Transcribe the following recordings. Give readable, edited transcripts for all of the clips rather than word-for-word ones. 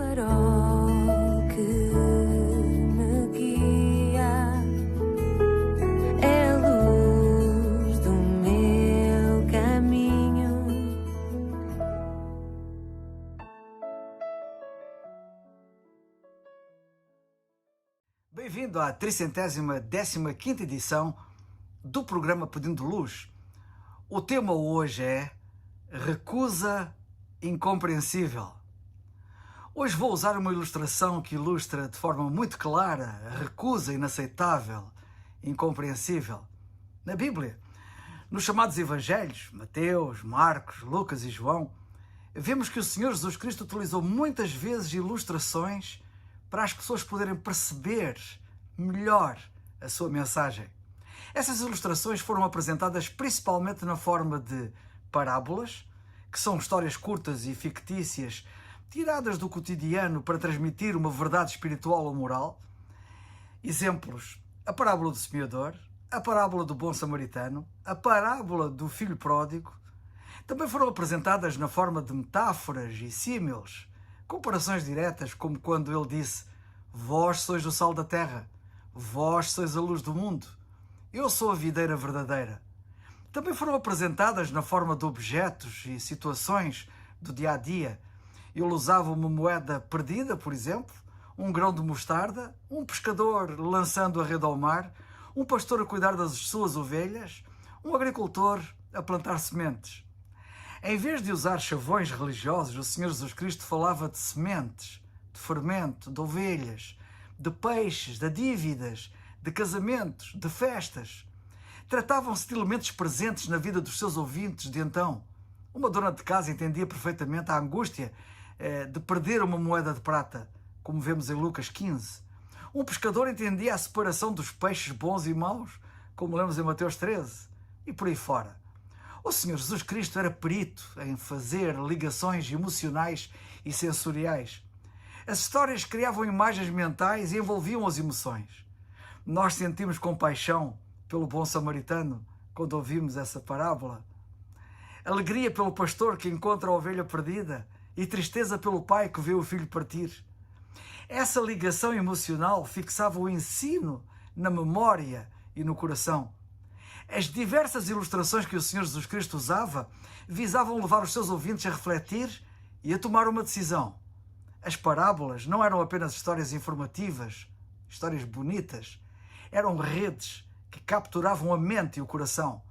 farol que me guia, é a luz do meu caminho. Bem-vindo à 315ª edição do programa Pedindo Luz. O tema hoje é recusa incompreensível. Hoje vou usar uma ilustração que ilustra de forma muito clara a recusa inaceitável, incompreensível. Na Bíblia, nos chamados Evangelhos, Mateus, Marcos, Lucas e João, vemos que o Senhor Jesus Cristo utilizou muitas vezes ilustrações para as pessoas poderem perceber melhor a sua mensagem. Essas ilustrações foram apresentadas principalmente na forma de parábolas, que são histórias curtas e fictícias, tiradas do cotidiano para transmitir uma verdade espiritual ou moral. Exemplos: a parábola do semeador, a parábola do bom samaritano, a parábola do filho pródigo. Também foram apresentadas na forma de metáforas e símiles, comparações diretas, como quando ele disse: vós sois o sal da terra, vós sois a luz do mundo, eu sou a videira verdadeira. Também foram apresentadas na forma de objetos e situações do dia a dia. Ele usava uma moeda perdida, por exemplo, um grão de mostarda, um pescador lançando a rede ao mar, um pastor a cuidar das suas ovelhas, um agricultor a plantar sementes. Em vez de usar chavões religiosos, o Senhor Jesus Cristo falava de sementes, de fermento, de ovelhas, de peixes, de dívidas, de casamentos, de festas. Tratavam-se de elementos presentes na vida dos seus ouvintes de então. Uma dona de casa entendia perfeitamente a angústia de perder uma moeda de prata, como vemos em Lucas 15. Um pescador entendia a separação dos peixes bons e maus, como lemos em Mateus 13, e por aí fora. O Senhor Jesus Cristo era perito em fazer ligações emocionais e sensoriais. As histórias criavam imagens mentais e envolviam as emoções. Nós sentimos compaixão pelo bom samaritano quando ouvimos essa parábola. Alegria pelo pastor que encontra a ovelha perdida e tristeza pelo pai que vê o filho partir. Essa ligação emocional fixava o ensino na memória e no coração. As diversas ilustrações que o Senhor Jesus Cristo usava visavam levar os seus ouvintes a refletir e a tomar uma decisão. As parábolas não eram apenas histórias informativas, histórias bonitas, eram redes que capturavam a mente e o coração.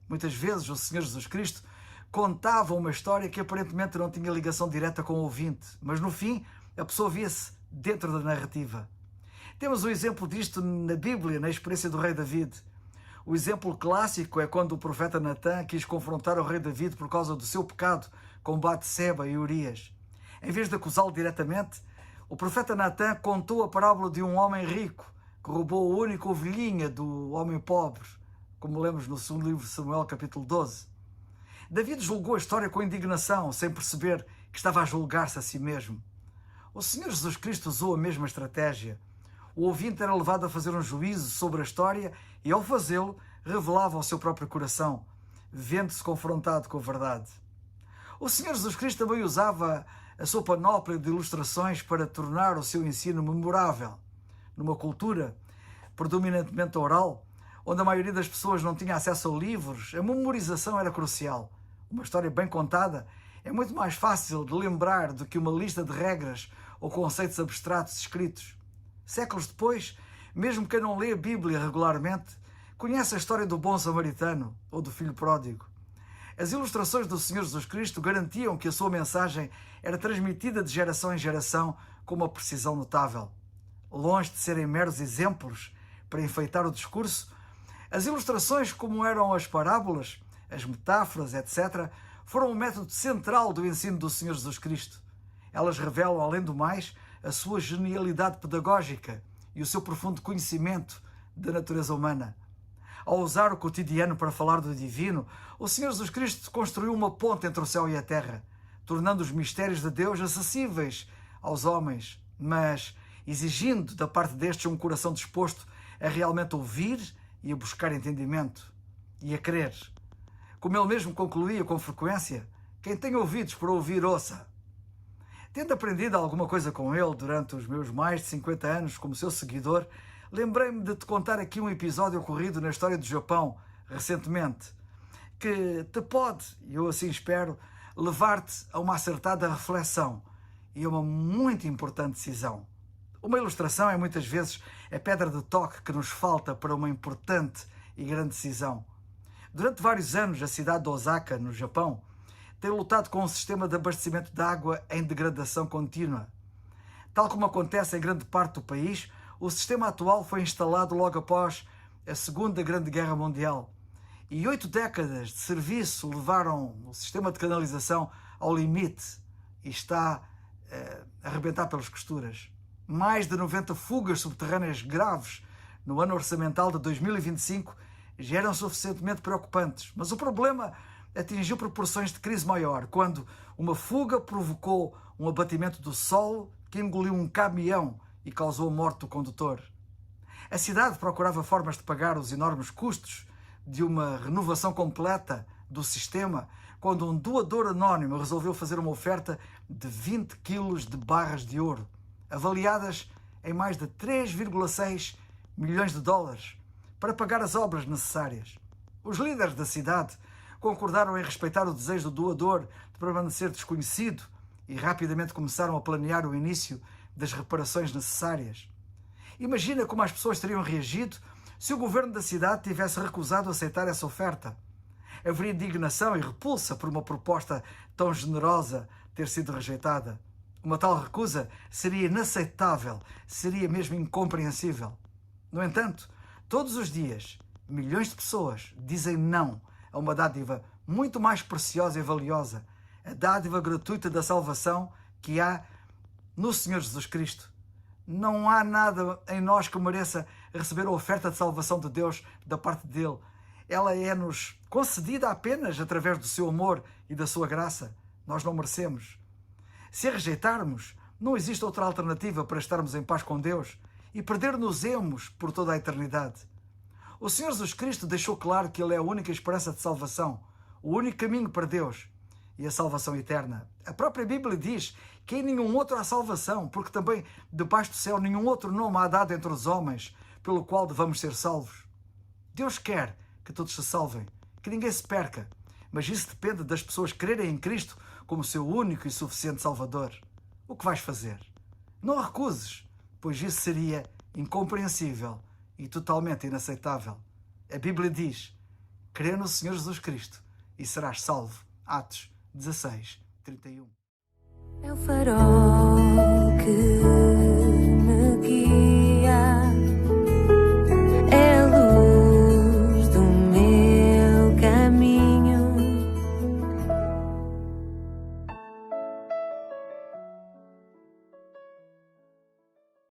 Muitas vezes o Senhor Jesus Cristo contava uma história que aparentemente não tinha ligação direta com o ouvinte, mas no fim a pessoa via-se dentro da narrativa. Temos um exemplo disto na Bíblia, na experiência do rei David. O exemplo clássico é quando o profeta Natã quis confrontar o rei David por causa do seu pecado com Batseba e Urias. Em vez de acusá-lo diretamente, o profeta Natã contou a parábola de um homem rico que roubou a única ovelhinha do homem pobre, como lemos no segundo livro de Samuel, capítulo 12. David julgou a história com indignação, sem perceber que estava a julgar-se a si mesmo. O Senhor Jesus Cristo usou a mesma estratégia. O ouvinte era levado a fazer um juízo sobre a história e, ao fazê-lo, revelava o seu próprio coração, vendo-se confrontado com a verdade. O Senhor Jesus Cristo também usava a sua panóplia de ilustrações para tornar o seu ensino memorável. Numa cultura predominantemente oral, onde a maioria das pessoas não tinha acesso a livros, a memorização era crucial. Uma história bem contada é muito mais fácil de lembrar do que uma lista de regras ou conceitos abstratos escritos. Séculos depois, mesmo quem não lê a Bíblia regularmente, conhece a história do bom samaritano ou do filho pródigo. As ilustrações do Senhor Jesus Cristo garantiam que a sua mensagem era transmitida de geração em geração com uma precisão notável. Longe de serem meros exemplos para enfeitar o discurso, as ilustrações, como eram as parábolas, as metáforas, etc., foram um método central do ensino do Senhor Jesus Cristo. Elas revelam, além do mais, a sua genialidade pedagógica e o seu profundo conhecimento da natureza humana. Ao usar o cotidiano para falar do divino, o Senhor Jesus Cristo construiu uma ponte entre o céu e a terra, tornando os mistérios de Deus acessíveis aos homens, mas exigindo da parte destes um coração disposto a realmente ouvir e a buscar entendimento e a crer. Como ele mesmo concluía com frequência: quem tem ouvidos para ouvir, ouça. Tendo aprendido alguma coisa com ele durante os meus mais de 50 anos como seu seguidor, lembrei-me de te contar aqui um episódio ocorrido na história do Japão recentemente, que te pode, e eu assim espero, levar-te a uma acertada reflexão e a uma muito importante decisão. Uma ilustração é muitas vezes a pedra de toque que nos falta para uma importante e grande decisão. Durante vários anos, a cidade de Osaka, no Japão, tem lutado com um sistema de abastecimento de água em degradação contínua. Tal como acontece em grande parte do país, o sistema atual foi instalado logo após a Segunda Grande Guerra Mundial. E 8 décadas de serviço levaram o sistema de canalização ao limite e está a arrebentar pelas costuras. Mais de 90 fugas subterrâneas graves no ano orçamental de 2025 já eram suficientemente preocupantes. Mas o problema atingiu proporções de crise maior quando uma fuga provocou um abatimento do solo que engoliu um caminhão e causou a morte do condutor. A cidade procurava formas de pagar os enormes custos de uma renovação completa do sistema quando um doador anónimo resolveu fazer uma oferta de 20 quilos de barras de ouro, avaliadas em mais de 3,6 milhões de dólares, para pagar as obras necessárias. Os líderes da cidade concordaram em respeitar o desejo do doador de permanecer desconhecido e rapidamente começaram a planear o início das reparações necessárias. Imagina como as pessoas teriam reagido se o governo da cidade tivesse recusado aceitar essa oferta. Haveria indignação e repulsa por uma proposta tão generosa ter sido rejeitada. Uma tal recusa seria inaceitável, seria mesmo incompreensível. No entanto, todos os dias, milhões de pessoas dizem não a uma dádiva muito mais preciosa e valiosa, a dádiva gratuita da salvação que há no Senhor Jesus Cristo. Não há nada em nós que mereça receber a oferta de salvação de Deus da parte dele. Ela é-nos concedida apenas através do seu amor e da sua graça. Nós não merecemos. Se a rejeitarmos, não existe outra alternativa para estarmos em paz com Deus e perder-nos-emos por toda a eternidade. O Senhor Jesus Cristo deixou claro que Ele é a única esperança de salvação, o único caminho para Deus e a salvação eterna. A própria Bíblia diz que em nenhum outro há salvação, porque também debaixo do céu nenhum outro nome há dado entre os homens pelo qual devamos ser salvos. Deus quer que todos se salvem, que ninguém se perca, mas isso depende das pessoas crerem em Cristo como seu único e suficiente Salvador. O que vais fazer? Não a recuses, pois isso seria incompreensível e totalmente inaceitável. A Bíblia diz: crê no Senhor Jesus Cristo e serás salvo. Atos 16:31. É o farol